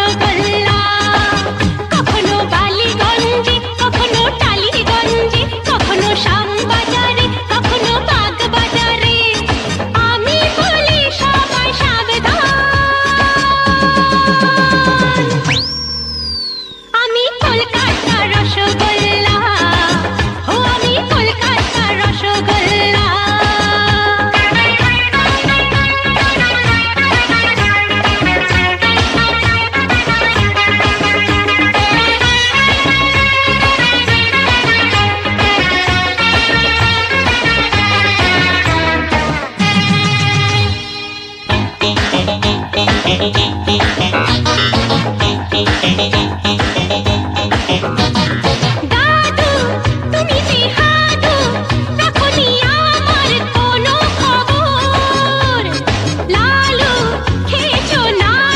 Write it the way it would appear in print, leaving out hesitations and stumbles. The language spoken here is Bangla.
রসগোল্লা। কখনো বালিগঞ্জে, কখনো টালিগঞ্জে, কখনো শ্যামবাজারে, কখনো বাগবাজারে। আমি বলি সবাই সাবধান, আমি কলকাতা রসগোল্লা, ও আমি কলকাতা রসগোল্লা।